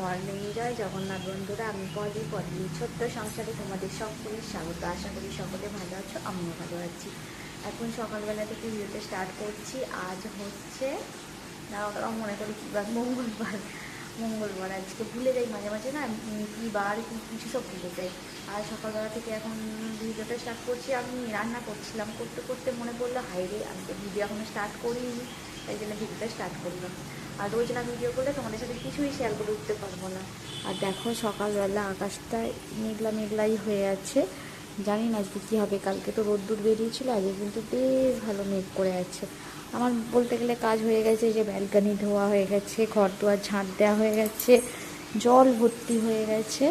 Morning. জয় জগন্নাথ বন্ধুরা, আমি পলি ছোট্ট সংসারে তোমাদের সকলের স্বাগত। আশা করি সকলে ভালো আছো, আমিও ভালো আছি। এখন সকালবেলা থেকে ভিডিওতে স্টার্ট করছি। আজ হচ্ছে মনে করি কী বার, মঙ্গলবার। আজকে ভুলে যাই মাঝে মাঝে না, কী বার কিছু সব ভুলে যাই। আর সকালবেলা থেকে এখন ভিডিওটা স্টার্ট করছি। আমি রান্না করছিলাম, করতে করতে মনে পড়লো হাইরে আমি তো ভিডিও এখনো স্টার্ট করিনি, তাই জন্য ভিডিওটা স্টার্ট করলাম। আর রোজ না ভিডিও করলে তোমাদের সাথে কিছুই শেয়ার করে উঠতে পারবো না। আর দেখো সকালবেলা আকাশটা মেঘলাই হয়ে আছে, জানি না আজকে কী হবে। কালকে তো রোদ্দুর বেরিয়েছিল, আজকে কিন্তু বেশ ভালো মেঘ করে আছে। আমার বলতে গেলে কাজ হয়ে গেছে, যে ব্যালকানি ধোয়া হয়ে গেছে, ঘর দুয়ার ঝাঁট দেওয়া হয়ে গেছে, জল ভর্তি হয়ে গেছে।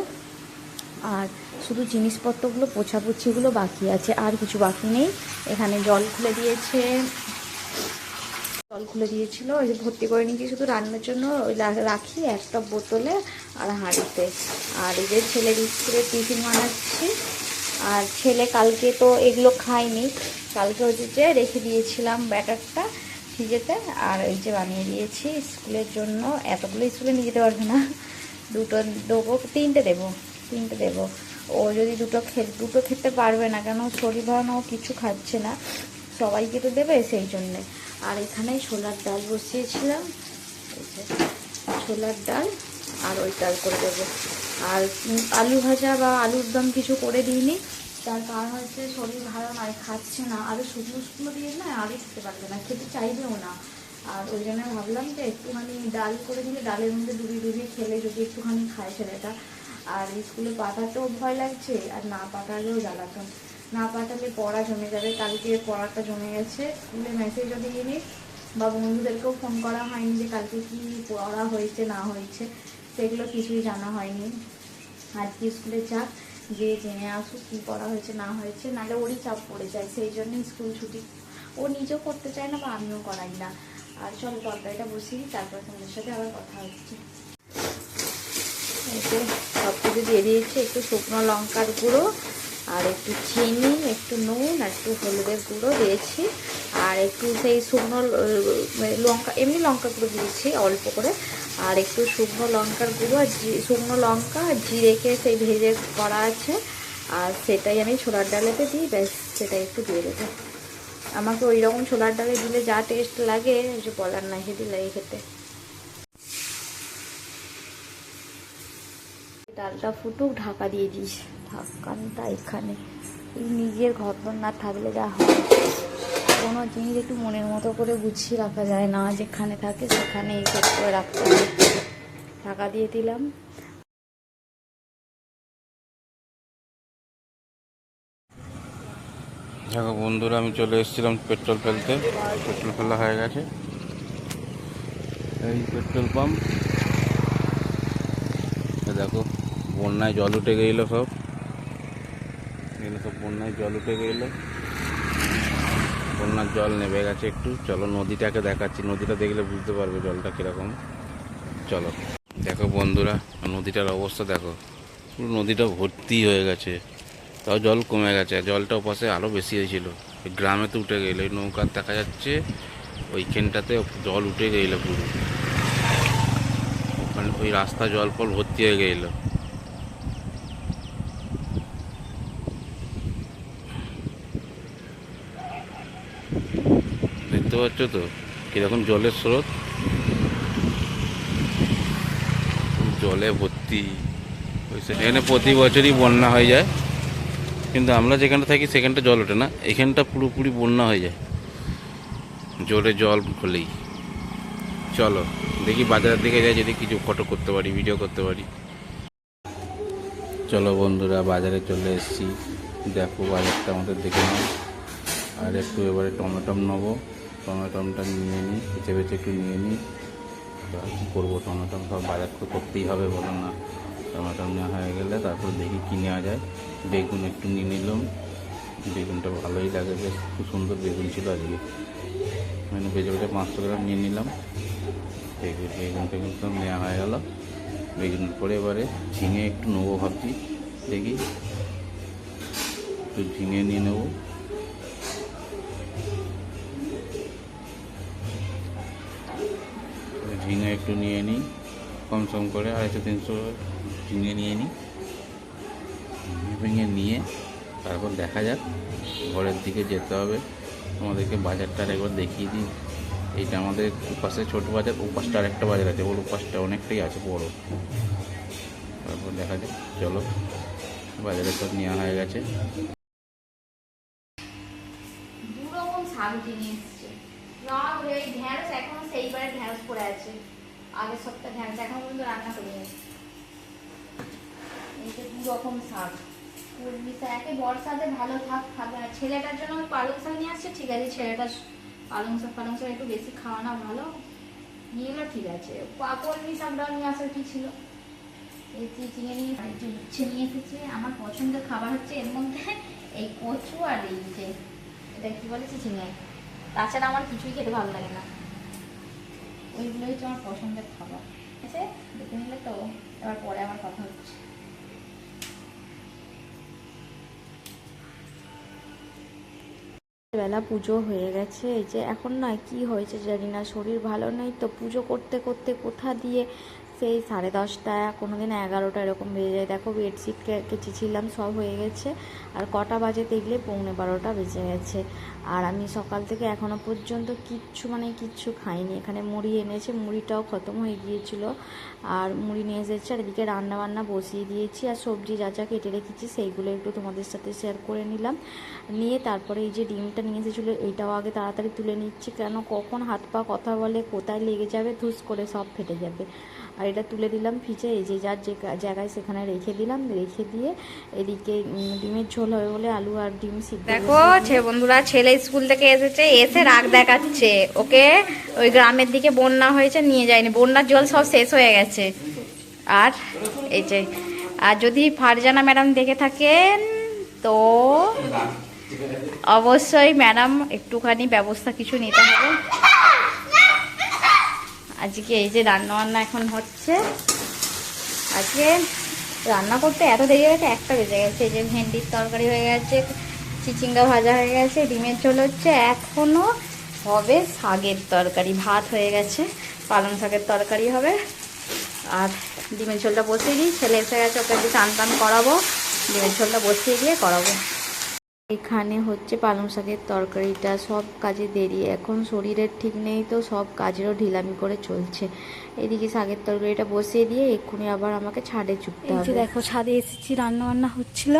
আর শুধু জিনিসপত্রগুলো পোছাপুছিগুলো বাকি আছে, আর কিছু বাকি নেই। এখানে জল খুলে দিয়েছিল, ওই যে ভর্তি করে নিয়েছি শুধু রান্নার জন্য। ওই রাখি একটা বোতলে আর হাঁড়িতে। আর এই যে ছেলের স্কুলের টিফিন বানাচ্ছি। আর ছেলে কালকে তো এগুলো খায়নি, কালকে হচ্ছে যে রেখে দিয়েছিলাম ব্যাটারটা ভিজেতে, আর এই যে বানিয়ে দিয়েছি স্কুলের জন্য। এতগুলো স্কুলে নিয়ে যেতে পারবে না, তিনটে দেবো। ও যদি দুটো খেতে পারবে না, কেন শরীর ভালো ও কিছু খাচ্ছে না, সবাইকে তো দেবে, সেই জন্যে। আর এখানে ছোলার ডাল বসিয়েছিলাম, ছোলার ডাল আর ওই ডাল করে দেবো। আর আলু ভাজা বা আলুর দম কিছু করে দিইনি, তার কারণ হচ্ছে শরীর ভালো নয়, খাচ্ছে না। আরও শুকনো দিয়ে না, আরও খেতে পারবে না, খেতে চাইবেও না। আর ওই জন্য ভাবলাম যে একটুখানি ডাল করে দিলে, ডালের মধ্যে ডুবিয়ে খেলে যদি একটুখানি খায় ছেলেটা। আর স্কুলে পাঠাতেও ভয় লাগছে, আর না পাঠালেও জ্বালাতন। না পাঠালে পড়া জমে যাবে, কালকে পড়াটা জমে গেছে। স্কুলে মেসেজও দিইনি বা বন্ধুদেরকেও ফোন করা হয়নি যে কালকে কি পড়া হয়েছে না হয়েছে, সেগুলো কিছুই জানা হয়নি। আজকে স্কুলে যাক, যে জেনে আসুক কী পড়া হয়েছে না হয়েছে, নাহলে ওরই চাপ পড়ে যায়। সেই জন্যই স্কুল ছুটি ও নিজেও করতে চায় না বা আমিও করাই না। আর চলো তরকারিটা বসিয়ে তারপর তোমাদের সাথে আবার কথা হচ্ছে। এতে সব কিছু দিয়ে দিয়েছি, একটু শুকনো লঙ্কার গুঁড়ো আর একটু চিনি, একটু নুন আর একটু হলুদের গুঁড়ো দিয়েছি। আর একটু সেই শুকনো লঙ্কা, এমনি লঙ্কা গুঁড়ো দিয়েছি অল্প করে। আর একটু শুকনো লঙ্কার গুঁড়ো আর শুকনো লঙ্কা আর জিরেকে সেই ভেজে করা আছে, আর সেটাই আমি ছোলার ডালেতে দিই, ব্যাস সেটাই একটু দিয়ে দেবো। আমাকে ওই রকম ছোলার ডালে দিলে যা টেস্ট লাগে যে বলার না, হেভি লাগে খেতে। ডালটা ফুটুক, ঢাকা দিয়ে দিস। ঢাকানটা এখানে নিজের ঘর না থাকলে যা হয়, কোনো জিনিস একটু মনের মতো করে গুছিয়ে রাখা যায় না, যেখানে থাকে সেখানে এই সেট করে রাখতে হবে। ঢাকা দিয়ে দিলাম। দেখো বন্ধুরা, আমি চলে এসেছিলাম পেট্রোল ফেলতে। পেট্রোল ফেলা হয়ে গেছে, এই পেট্রোল পাম্প। দেখো বন্যায় জল উঠে গেল, সব এগুলো সব বন্যায় জল উঠে গেল, বন্যার জল নেমে গেছে একটু। চলো নদীটাকে দেখাচ্ছি, নদীটা দেখলে বুঝতে পারবে জলটা কীরকম। চলো দেখো বন্ধুরা, নদীটার অবস্থা দেখো, পুরো নদীটা ভর্তি হয়ে গেছে। তাও জল কমে গেছে, জলটা ওপাশে আরও বেশি হয়েছিল। গ্রামে তো উঠে গেল, ওই নৌকার দেখা যাচ্ছে ওইখানটাতে জল উঠে গেল পুরো। ওখানে ওই রাস্তা জল ফল ভর্তি হয়ে গেল। দেখতে পাচ্ছ তো কীরকম জলের স্রোত, জলে ভর্তি। এখানে প্রতি বছরই বন্যা হয়ে যায়, কিন্তু আমরা যেখানটা থাকি সেখানটা জল ওঠে না, এখানটা পুরোপুরি বন্যা হয়ে যায় জোরে জল হলেই। চলো দেখি বাজারের দিকে যাই, যদি কিছু ফটো করতে পারি, ভিডিও করতে পারি। চলো বন্ধুরা, বাজারে চলে এসেছি। দেখো বাজারটা আমাদের দেখে নাও। আর একটু এবারে টমেটম নেবো, টমেটমটা নিয়ে নিই, বেছে বেছে একটু নিয়ে নিই। কী করবো, টমেটম সব বাজার তো করতেই হবে, বলো না। টমেটম নেওয়া হয়ে গেলে তারপর দেখি কী নেওয়া যায়। বেগুন একটু নিয়ে নিলাম, বেগুনটা ভালোই লাগে, বেশ খুব সুন্দর বেগুন ছিল আজকে। মানে বেজে 500 গ্রাম নিয়ে নিলাম। বেগুনটা কিন্তু নেওয়া হয়ে গেল। বেগুনের পরে এবারে ঝিঙে একটু নেবো ভাবছি, দেখি একটু ঝিঙে নিয়ে নেবো। ঝিঙে একটু নিয়ে নিই। কম সম করে 250-300 চিংড়ি নিয়ে নিই। ভেঙে নিয়ে তারপর দেখা যাক, ঘরের দিকে যেতে হবে। আমাদেরকে বাজারটা একবার দেখিয়ে দিই। এইটা আমাদের পাশে ছোট বাজার, ও পাশটা আরেকটা বাজার আছে, ওর পাশটা অনেকটাই আছে বড়। তারপর দেখা যাক, চলো। বাজারে সব নেওয়া হয়ে গেছে। দুরকম শাক কিনে এসছে। লাল এই ঢ্যাঁড়স এখনো সেইবারে ঢ্যাঁড়স পড়ে আছে, আগের সপ্তাহে ঢ্যাঁড়স এখনো পর্যন্ত রান্না করিনি। এই যে দুরকম শাক, কলমি শাক, একে বর্ষাতে ভালো থাক খাবে না। ছেলেটার জন্য আমি পালং শাক নিয়ে আসছি, ঠিক আছে, ছেলেটা পালং শাক একটু বেশি খাওয়ানো ভালো, নিয়ে এলো ঠিক আছে। কলমি শাকটাও নিয়ে আসার কি ছিল। এই চিচিঙে নিয়ে উচ্ছে নিয়ে এসেছে। আমার পছন্দের খাবার হচ্ছে এর মধ্যে এই কচু আর এই যে এটা কি বলে চিচিঙে, তাছাড়া আমার কিছুই খেতে ভালো লাগে না। ওইগুলোই হচ্ছে আমার পছন্দের খাবার। ঠিক আছে, দেখে নিলে তো। এবার পরে আমার কথা হচ্ছে। বেলা পুজো হয়ে গেছে। এই যে এখন নয়, কি হয়েছে জানি না, শরীর ভালো নেই তো, পুজো করতে করতে কোথা দিয়ে সেই 10:30, কোনোদিন 11টা এরকম বেজে যায়। দেখো বেডশিট কেচেছিলাম, সব হয়ে গেছে। আর কটা বাজে দেখলে 11:45 বেজে গেছে। আর আমি সকাল থেকে এখনও পর্যন্ত কিচ্ছু খাইনি। এখানে মুড়ি এনেছে, মুড়িটাও খতম হয়ে গিয়েছিল, আর মুড়ি নিয়ে এসেছে। আর এদিকে রান্নাবান্না বসিয়ে দিয়েছি, আর সবজি যা যা কেটে রেখেছি সেইগুলো একটু তোমাদের সাথে শেয়ার করে নিলাম। নিয়ে তারপরে এই যে ডিমটা নিয়ে এসেছিলো, এইটাও আগে তাড়াতাড়ি তুলে নিচ্ছি, কেন কখন হাত পা কথা বলে কোথায় লেগে যাবে, ধুস করে সব ফেটে যাবে। আর এটা তুলে দিলাম ফ্রিজে, এই যে যার যে জায়গায় সেখানে রেখে দিলাম। রেখে দিয়ে এদিকে ডিমের ঝোল হবে বলে আলু আর ডিম সিদ্ধ। দেখো বন্ধুরা, ছেলে স্কুল থেকে এসেছে, এসে রাগ দেখাচ্ছে। ওকে ওই গ্রামের দিকে বন্যা হয়েছে, নিয়ে যায়নি, বন্যার জল সব শেষ হয়ে গেছে। আর এই যে, আর যদি ফারজানা ম্যাডাম দেখে থাকেন তো অবশ্যই ম্যাডাম একটুখানি ব্যবস্থা কিছু নিতে হবে। আজকে এই যে রান্না এখন হচ্ছে। আজকে রান্না করতে এত দেরি হয়ে গেছে, 1টা বেজে গেছে। এই যে ভেন্ডির তরকারি হয়ে গেছে, চিচিঙ্গা ভাজা হয়ে গেছে, ডিমের ঝোল হচ্ছে, এখনো হবে শাকের তরকারি। ভাত হয়ে গেছে, পালং শাকের তরকারি হবে। আর ডিমের ঝোলটা বসিয়ে দিই, ছেলে এসে গেছে, ওকে একটু চান টান করাবো, ডিমের ঝোলটা বসিয়ে দিয়ে করাবো। এখানে হচ্ছে পালং শাকের তরকারিটা। সব কাজে দেরি, এখন শরীরের ঠিক নেই তো সব কাজেরও ঢিলামি করে চলছে। এদিকে শাকের তরকারিটা বসিয়ে দিয়ে এক্ষুনি আবার আমাকে ছাদে চুপতে হবে। দেখো ছাদে এসেছি, রান্না বান্না হচ্ছিল,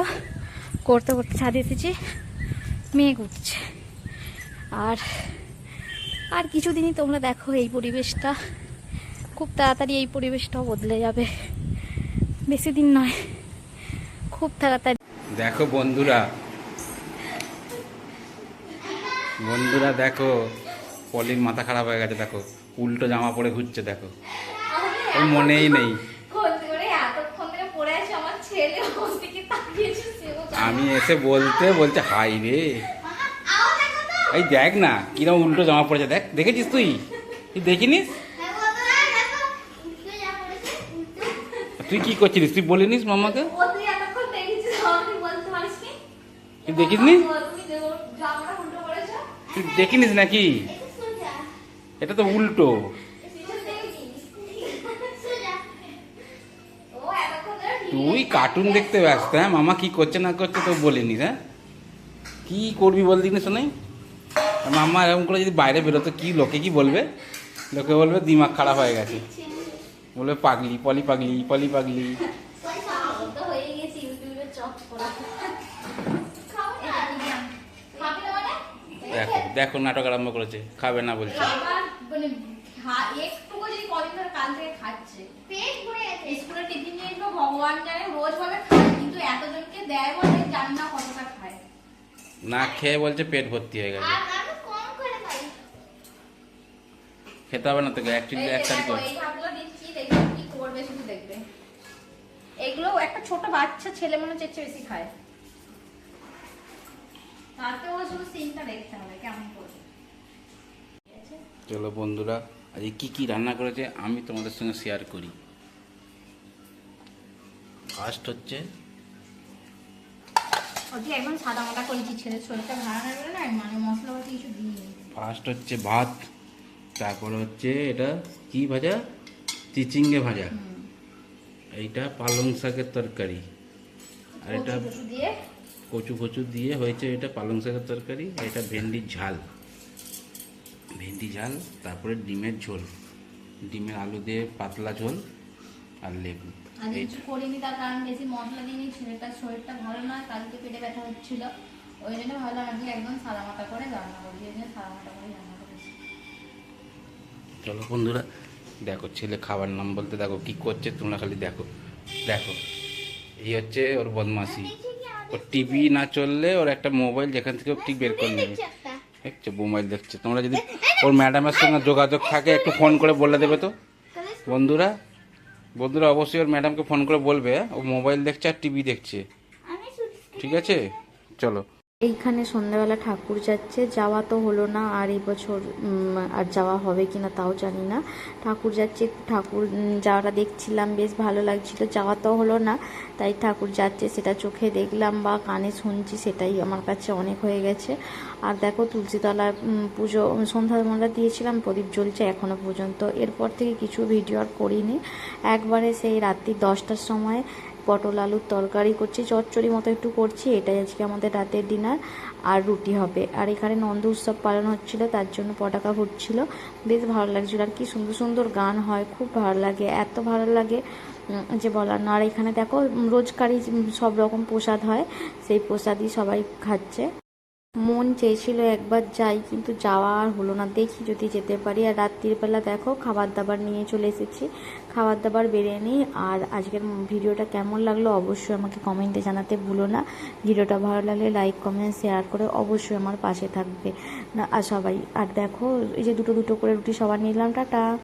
করতে করতে ছাদে এসেছি, মেঘ উঠছে। আর কিছুদিনই তোমরা দেখো এই পরিবেশটা, খুব তাড়াতাড়ি এই পরিবেশটাও বদলে যাবে, বেশি দিন নয়, খুব তাড়াতাড়ি। দেখো বন্ধুরা দেখো, পলির মাথা খারাপ হয়ে গেছে। দেখো উল্টো জামা পরে ঘুরছে, দেখো ওর মনেই নেই। আমি এসে বলছে হাই রে, এই দেখ না কিরকম উল্টো জামা পড়েছে, দেখ, দেখেছিস তুই দেখিনিস? তুই কি করছিলিস? তুই বলিনিস মামাকে? তুই দেখিস নি? তুই দেখিনিস নাকি? এটা তো উল্টো। তুই কার্টুন দেখতে ব্যস্ত। হ্যাঁ, মামা কি করছে না করছে তো বলিনিস? হ্যাঁ, কি করবি বল দিনি শোনাই। মামা এরকম করে যদি বাইরে বেরোতো, কি লোকে কি বলবে? লোকে বলবে দিমাগ খারাপ হয়ে গেছে, বলবে পাগলি, পলি পাগলি। দেখো দেখো নাটক আরম্ভ করেছে, খাবে না বলছে। না খেয়ে বলছে পেট ভর্তি হয়ে গেছে। খেতে হবে না তোকে, অ্যাকচুয়ালি একটা এগুলো একটা ছোট বাচ্চা ছেলে মনে হচ্ছে বেশি খায়, তাতেও শুধু সিনটা দেখতে হবে কেমন করে। চলো বন্ধুরা, আজকে কি রান্না করেছে আমি তোমাদের সঙ্গে শেয়ার করি। ফার্স্ট হচ্ছে একদম সাদা মাটা করেছি, ছেলে শরীরটা ভালো না বলে না, মানে মশলা পাতি কিছু দিইনি। ফার্স্ট হচ্ছে ভাত, তারপরে হচ্ছে এটা কি ভাজা, চিচিঙ্গে ভাজা, এইটা পালং শাকের তরকারি, আর এটা কচু দিয়ে কচু কচু দিয়ে হয়েছে, এটা পালং শাকের তরকারি, আর এটা ভেন্ডির ঝাল, ভেন্ডি ঝাল, তারপরে ডিমের ঝোল, ডিমের আলু দিয়ে পাতলা ঝোল আর লেবু। আজ এই কিছু করিনি, তার কারণ বেশি মশলা দিইনি, ছেলেটার শরীরটা ভালো নয়, কালকে পেটে ব্যথা হচ্ছিল, ওই জন্য ভাবলাম আজকে একদম সাদামাটা করে রান্না করি, ওই জন্য সাদামাটা করে রান্না করেছি। চলো বন্ধুরা, দেখো ছেলে খাবার নাম বলতে দেখো কি করছে, তোমরা খালি দেখো। দেখো এই হচ্ছে ওর বদমাশি, ওর টিভি না চললে ওর একটা মোবাইল যেখান থেকে ও ঠিক বের করে নেবে। দেখছো মোবাইল দেখছে। তোমরা যদি ওর ম্যাডামের সঙ্গে যোগাযোগ থাকে একটু ফোন করে বলে দেবে তো বন্ধুরা। বন্ধুরা অবশ্যই ওর ম্যাডামকে ফোন করে বলবে ও মোবাইল দেখছে আর টিভি দেখছে, ঠিক আছে? চলো। এইখানে সন্ধ্যাবেলা ঠাকুর যাচ্ছে, যাওয়া তো হলো না, আর এই বছর আর যাওয়া হবে কিনা তাও জানি না। ঠাকুর যাচ্ছে, ঠাকুর যাওয়াটা দেখছিলাম, বেশ ভালো লাগছিল। যাওয়া তো হলো না, তাই ঠাকুর যাচ্ছে সেটা চোখে দেখলাম বা কানে শুনছি, সেটাই আমার কাছে অনেক হয়ে গেছে। আর দেখো তুলসীতলার পুজো সন্ধ্যাবেলা দিয়েছিলাম, প্রদীপ জ্বলছে এখনও পর্যন্ত। এরপর থেকে কিছু ভিডিও আর করিনি, একবারে সেই রাত্রি 10টার সময় পটল আলুর তরকারি করছি, চচ্চড়ি মতো একটু করছি, এটাই আজকে আমাদের রাতের ডিনার। আর রুটি হবে। আর এখানে নন্দ উৎসব পালন হচ্ছিল, তার জন্য পটাকা ফুটছিল, বেশ ভালো লাগছিল। আর কি সুন্দর সুন্দর গান হয়, খুব ভালো লাগে, এত ভালো লাগে যে বলার না। আর এখানে দেখো রোজকারই সব রকম প্রসাদ হয়, সেই প্রসাদই সবাই খাচ্ছে। মন চেয়েছিল একবার যাই, কিন্তু যাওয়া আর হলো না, দেখি যদি যেতে পারি। আর রাত্রিবেলা দেখো খাবার দাবার নিয়ে চলে এসেছি, খাবার দাবার বেড়ে নিই। আর আজকের ভিডিওটা কেমন লাগলো অবশ্যই আমাকে কমেন্টে জানাতে ভুলো না। ভিডিওটা ভালো লাগলে লাইক কমেন্ট শেয়ার করে অবশ্যই আমার পাশে থাকবে না আর সবাই। আর দেখো এই যে দুটো দুটো করে রুটি সবার নিলাম, টাটা।